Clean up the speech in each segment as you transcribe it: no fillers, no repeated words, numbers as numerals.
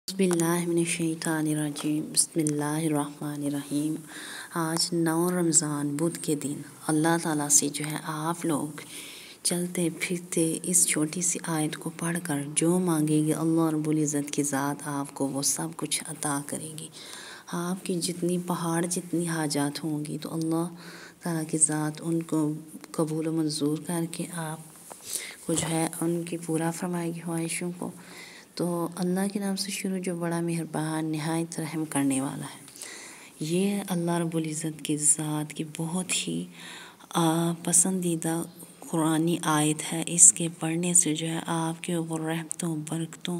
बिस्मिल्लाहिर्रहमानिर्रहीम बिस्मिल्लाहिर्रहमानिर्रहीम। आज 9 रमज़ान बुध के दिन अल्लाह ताला से जो है आप लोग चलते फिरते इस छोटी सी आयत को पढ़कर जो मांगेंगे अल्लाह रब्बुल इज़्ज़त की ज़ात आपको वो सब कुछ अता करेगी। आपकी जितनी पहाड़ जितनी हाजात होंगी तो अल्लाह ताला की ज़ात उनको कबूल मंजूर करके आप को जो है उनकी पूरा फरमाएगी ख्वाहिशों को। तो अल्लाह के नाम से शुरू जो बड़ा मेहरबान नहायत रहम करने वाला है। ये अल्लाह रब्बुल इज़्ज़त की ज़ात की बहुत ही पसंदीदा कुरानी आयत है। इसके पढ़ने से जो है आपके ऊपर रहमतों बरकतों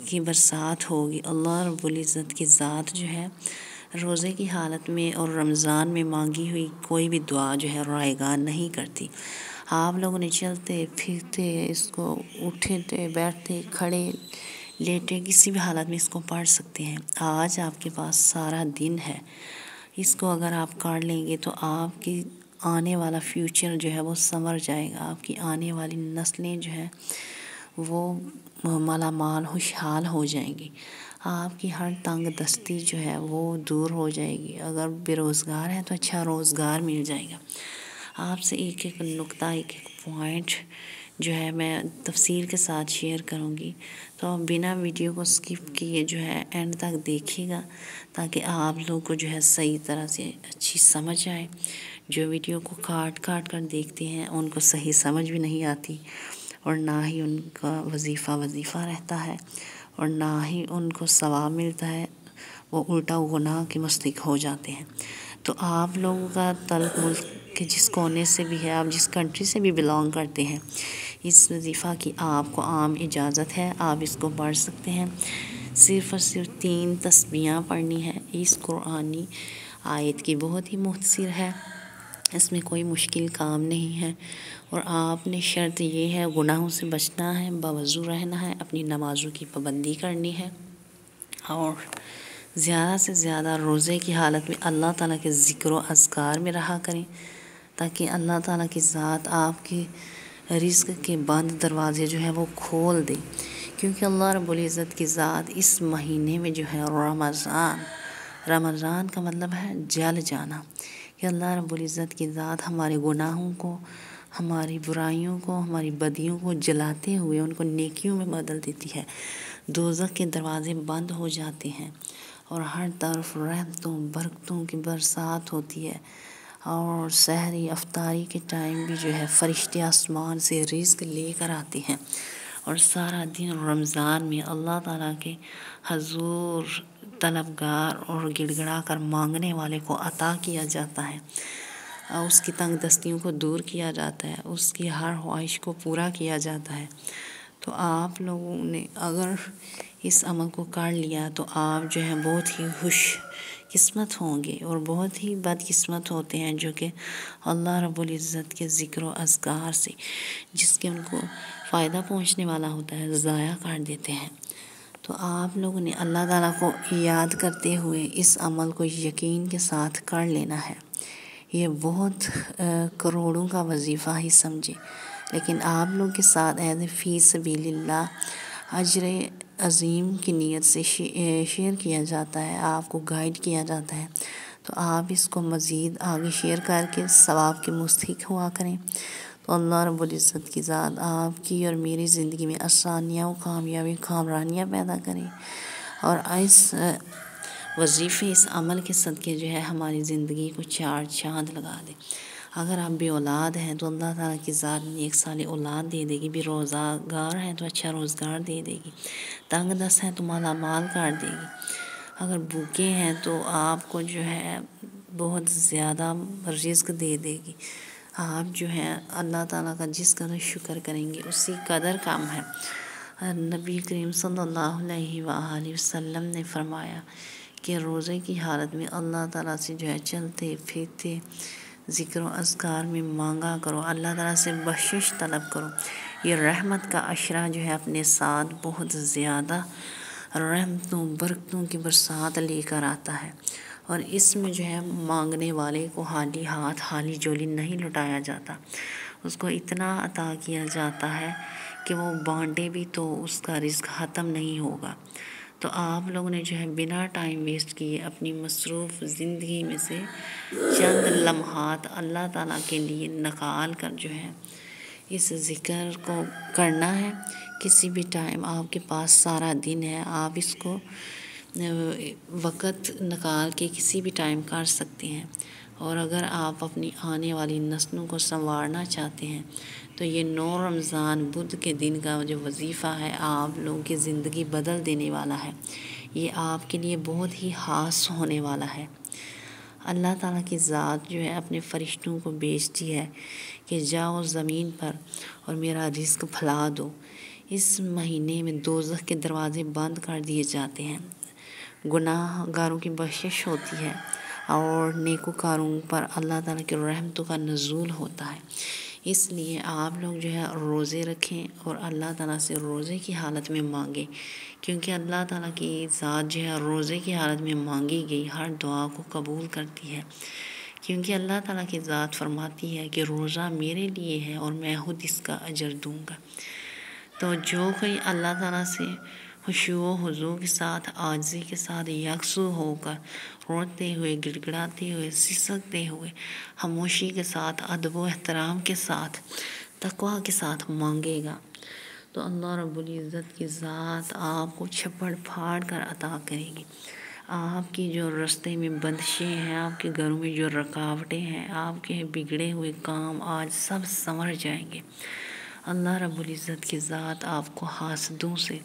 की बरसात होगी। अल्लाह रब्बुल इज़्ज़त की ज़ात जो है रोज़े की हालत में और रमज़ान में मांगी हुई कोई भी दुआ जो है रायगान नहीं करती। आप लोगों ने चलते फिरते इसको उठते बैठते खड़े लेटे किसी भी हालत में इसको पढ़ सकते हैं। आज आपके पास सारा दिन है, इसको अगर आप काट लेंगे तो आपकी आने वाला फ्यूचर जो है वो संवर जाएगा। आपकी आने वाली नस्लें जो है वो मालामाल खुशहाल हो जाएंगी। आपकी हर तंग दस्ती जो है वो दूर हो जाएगी। अगर बेरोज़गार हैं तो अच्छा रोज़गार मिल जाएगा। आपसे एक एक नुक्ता एक एक पॉइंट जो है मैं तफसील के साथ शेयर करूँगी, तो बिना वीडियो को स्किप किए जो है एंड तक देखिएगा ताकि आप लोग को जो है सही तरह से अच्छी समझ आए। जो वीडियो को काट काट कर देखते हैं उनको सही समझ भी नहीं आती और ना ही उनका वजीफ़ा रहता है और ना ही उनको सवाब मिलता है, वो उल्टा गुनाह के मुस्तहिक़ हो जाते हैं। तो आप लोगों का तल्क मुल्क के जिस कोने से भी है, आप जिस कंट्री से भी बिलोंग करते हैं, इस वजीफ़ा की आपको आम इजाज़त है, आप इसको पढ़ सकते हैं। सिर्फ़ और सिर्फ 3 तस्बीहां पढ़नी है। इस कुरानी आयत की बहुत ही मुख्तसर है, इसमें कोई मुश्किल काम नहीं है और आपने शर्त ये है गुनाहों से बचना है, बावज़ू रहना है, अपनी नमाज़ों की पाबंदी करनी है और ज़्यादा से ज़्यादा रोज़े की हालत में अल्लाह ताला के ज़िक्र व अज़कार में रहा करें ताकि अल्लाह ताला की ज़ात आपके रिज़्क़ के बंद दरवाज़े जो है वो खोल दे। क्योंकि अल्लाह रब्बुल इज़्ज़त की ज़ात इस महीने में जो है रमज़ान का मतलब है जल जाना, कि अल्लाह रब्बुल इज़्ज़त की ज़ात हमारे गुनाहों को, हमारी बुराइयों को, हमारी बदियों को जलाते हुए उनको नेकियों में बदल देती है। दोज़ख के दरवाज़े बंद हो जाते हैं और हर तरफ रहमतों बरकतों की बरसात होती है और सहरी अफ्तारी के टाइम भी जो है फ़रिश्ते आसमान से रिज़्क़ लेकर आते हैं और सारा दिन रमज़ान में अल्लाह ताला के हजूर तलबगार और गिड़गिड़ा कर मांगने वाले को अता किया जाता है, उसकी तंग दस्तियों को दूर किया जाता है, उसकी हर ख्वाहिश को पूरा किया जाता है। तो आप लोगों ने अगर इस अमल को कर लिया तो आप जो है बहुत ही खुश किस्मत होंगे और बहुत ही बदकिस्मत होते हैं जो कि अल्लाह रब्बुल इज़्ज़त के ज़िक्र व अज़कार से जिसके उनको फ़ायदा पहुंचने वाला होता है ज़ाया कर देते हैं। तो आप लोगों ने अल्लाह ताला को याद करते हुए इस अमल को यकीन के साथ कर लेना है। ये बहुत करोड़ों का वजीफ़ा ही समझे, लेकिन आप लोग के साथ एज़ फ़ी सबीलिल्लाह अजर अज़ीम की नीयत से शेयर किया जाता है, आपको गाइड किया जाता है। तो आप इसको मज़ीद आगे शेयर करके सवाब के मुस्तहिक़ हुआ करें। तो अल्लाह रब्बुल इज़्ज़त की ज़ात आपकी और मेरी ज़िंदगी में आसानियाँ और कामयाबी कामरानियाँ पैदा करें और इस वजीफ़े इस अमल के सदक़े जो है हमारी ज़िंदगी को 4 चाँद लगा दे। अगर आप बे औलाद हैं तो अल्लाह ताला की ज़ात नेक साले औलाद दे देगी, बेरोज़गार हैं तो अच्छा रोज़गार दे देगी, तंग दस्त हैं तो मालामाल कर देगी, अगर भूखे हैं तो आपको जो है बहुत ज़्यादा रिज़्क़ दे देगी। आप जो है अल्लाह ताला का जिस कदर शुक्र करेंगे उसी कदर कम है। नबी करीम सल्लल्लाहु अलैहि वसल्लम ने फरमाया कि रोज़े की हालत में अल्लाह ताला से जो है चलते फिरते ज़िक्र व अज़कार में मांगा करो, अल्लाह ताला से बख्शिश तलब करो। ये रहमत का अशरा जो है अपने साथ बहुत ज़्यादा रहमतों बरकतों की बरसात लेकर आता है और इसमें जो है मांगने वाले को खाली हाथ खाली झोली नहीं लौटाया जाता, उसको इतना अता किया जाता है कि वो बांटे भी तो उसका रिज़्क़ ख़त्म नहीं होगा। تو آپ لوگوں نے جو ہے بنا ٹائم ویسٹ کیے اپنی مصروف زندگی میں سے چند لمحات اللہ تعالیٰ کے لیے نکال کر جو ہے اس ذکر کو کرنا ہے۔ کسی بھی ٹائم آپ کے پاس سارا دن ہے، آپ اس کو وقت نکال کے کسی بھی ٹائم کر سکتے ہیں، اور اگر آپ اپنی آنے والی نسلوں کو سنوارنا چاہتے ہیں تو یہ 9 رمضان بدھ کے دن کا جو وظیفہ ہے آپ لوگوں کی زندگی بدل دینے والا ہے۔ یہ آپ کے لیے بہت ہی خاص ہونے والا ہے۔ اللہ تعالیٰ کی ذات جو ہے اپنے فرشتوں کو بھیجتی ہے کہ جاؤ زمین پر اور میرا رزق پھیلا دو۔ اس مہینے میں دوزخ کے دروازے بند کر دیے جاتے ہیں، گناہ گاروں کی بخشش ہوتی ہے اور نیکوکاروں پر اللہ تعالیٰ کی رحمتوں کا نزول ہوتا ہے۔ اس لیے آپ لوگ جو ہے روزے رکھیں اور اللہ تعالیٰ سے روزے کی حالت میں مانگیں، کیونکہ اللہ تعالیٰ کی ذات جو ہے روزے کی حالت میں مانگی گئی ہر دعا کو قبول کرتی ہے، کیونکہ اللہ تعالیٰ کی ذات فرماتی ہے کہ روزہ میرے لیے ہے اور میں خود اس کا اجر دوں گا۔ تو جو کوئی اللہ تعالیٰ سے خشوع و خضوع کے ساتھ، عاجزی کے ساتھ یکسو ہو کر روتے ہوئے، گڑ گڑاتے ہوئے، سسکتے ہوئے، خاموشی کے ساتھ، ادب و احترام کے ساتھ، تقویٰ کے ساتھ مانگے گا تو اللہ رب العزت کی ذات آپ کو چھپڑ پھاڑ کر عطا کرے گی۔ آپ کی جو راستے میں بندشیں ہیں، آپ کے گھروں میں جو رکاوٹیں ہیں، آپ کے بگڑے ہوئے کام آج سب سنور جائیں گے۔ اللہ رب العزت کی ذات آپ کو حاسدوں سے،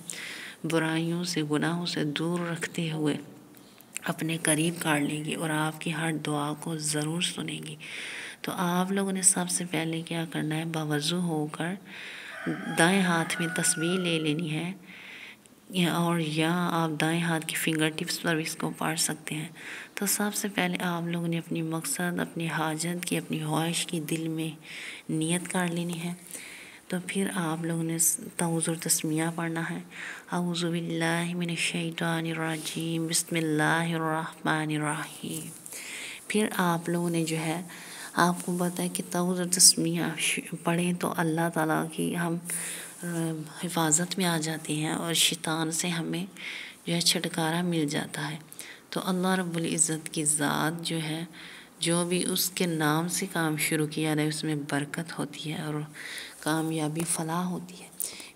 برائیوں سے، گناہوں سے دور رکھتے ہوئے اپنے قریب کر لے گی اور آپ کی ہر دعا کو ضرور سنے گی۔ تو آپ لوگوں نے سب سے پہلے کیا کرنا ہے، باوضو ہو کر دائیں ہاتھ میں تسبیح لے لینی ہے، اور یا آپ دائیں ہاتھ کی فنگر ٹپس پر بھی اس کو پڑھ سکتے ہیں۔ تو سب سے پہلے آپ لوگوں نے اپنی مقصد، اپنی حاجت کی، اپنی خواہش کی دل میں نیت کر لینی ہے۔ تو پھر آپ لوگوں نے تعوذ اور تسمیہ پڑھنا ہے، اعوذ باللہ من الشیطان الرجیم، بسم اللہ الرحمن الرحیم۔ پھر آپ لوگوں نے جو ہے، آپ کو پتہ ہے کہ تعوذ اور تسمیہ پڑھیں تو اللہ تعالیٰ کی ہم حفاظت میں آ جاتے ہیں اور شیطان سے ہمیں جو ہے چھٹکارا مل جاتا ہے۔ تو اللہ رب العزت کی ذات جو ہے، جو بھی اس کے نام سے کام شروع کیا جائے اس میں برکت ہوتی ہے اور کامیابی فلاح ہوتی ہے۔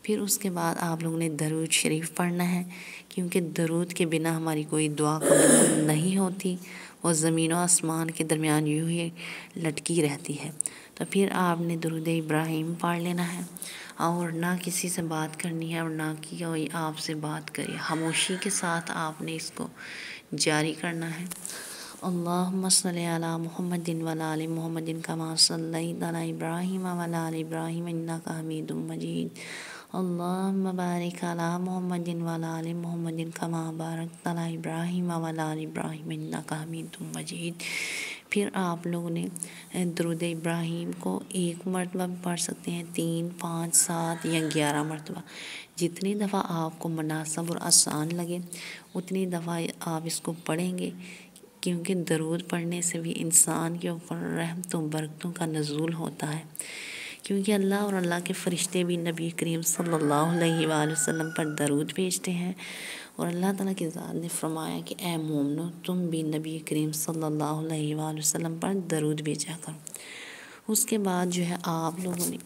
پھر اس کے بعد آپ لوگوں نے درود شریف پڑھنا ہے، کیونکہ درود کے بنا ہماری کوئی دعا قبول نہیں ہوتی، وہ زمین و آسمان کے درمیان یوں ہی لٹکی رہتی ہے۔ تو پھر آپ نے درود ابراہیم پڑھ لینا ہے، اور نہ کسی سے بات کرنی ہے اور نہ کہ کوئی آپ سے بات کرے، خاموشی کے ساتھ آپ نے اس کو جاری کرنا ہے۔ اللہم صلی علی محمد وعلی آل محمد کما صلیت علی ابراہیم وعلی آل ابراہیم انک حمید مجید۔ اللہم بارک علی محمد وعلی آل محمد کما بارکت علی ابراہیم وعلی آل ابراہیم انک حمید مجید۔ پھر آپ لوگوں نے درود ابراہیم کو 1 مرتبہ بھی پڑھ سکتے ہیں، 3، 5، 7 یا 11 مرتبہ، جتنی دفعہ آپ کو مناسب اور آسان لگے اتنی دفعہ آپ اس کو پڑھیں گے، کیونکہ درود پڑھنے سے بھی انسان کے اوپر رحمتوں برکتوں کا نزول ہوتا ہے، کیونکہ اللہ اور اللہ کے فرشتے بھی نبی کریم صلی اللہ علیہ وآلہ وسلم پر درود بھیجتے ہیں، اور اللہ تعالیٰ کی ذات نے فرمایا کہ اے مومنو تم بھی نبی کریم صلی اللہ علیہ وآلہ وسلم پر درود بھیجا کرو۔ اس کے بعد جو ہے آپ لوگوں نے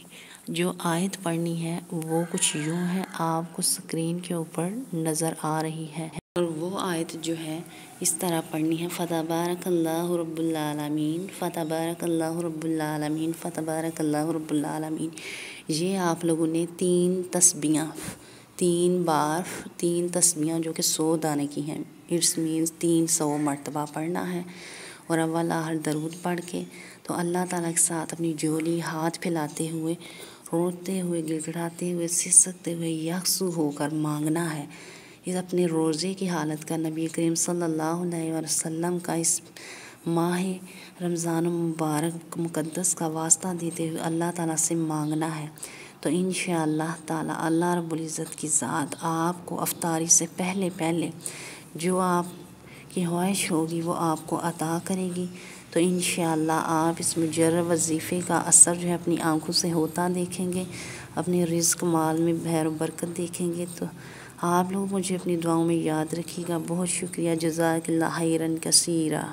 جو آیت پڑھنی ہے وہ کچھ یوں ہے، آپ کو اسکرین کے اوپر نظر آ رہی ہے، اور وہ آیت جو ہے اس طرح پڑھنی ہے، فتبارک اللہ رب العالمین، فتبارک اللہ رب العالمین، فتبارک اللہ رب العالمین۔ یہ آپ لوگوں نے 3 تسبیحاں، 3 بار 3 تسبیحاں جو کہ 100 دانے کی ہیں، اٹس مینس 300 مرتبہ پڑھنا ہے، اور اول آخر درود پڑھ کے تو اللہ تعالیٰ کے ساتھ اپنی جھولی ہاتھ پھیلاتے ہوئے، روتے ہوئے، گڑ گڑاتے ہوئے، سسکتے ہوئے، یکسو ہو کر مانگنا ہے۔ اس اپنے روزے کی حالت کا نبی کریم صلی اللہ علیہ وسلم کا اس ماہ رمضان مبارک مقدس کا واسطہ دیتے ہوئے اللہ تعالیٰ سے مانگنا ہے، تو انشاءاللہ تعالیٰ اللہ رب العزت کی ذات آپ کو افطاری سے پہلے جو آپ کی خواہش ہوگی وہ آپ کو عطا کرے گی۔ تو انشاءاللہ آپ اس مجرب وظیفے کا اثر جو ہے اپنی آنکھوں سے ہوتا دیکھیں گے، اپنے رزق مال میں بھیر و برکت دیکھیں گے، تو آپ لوگ مجھے اپنی دعاؤں میں یاد رکھیے گا۔ بہت شکریہ، جزاک اللہ خیرا کثیرا۔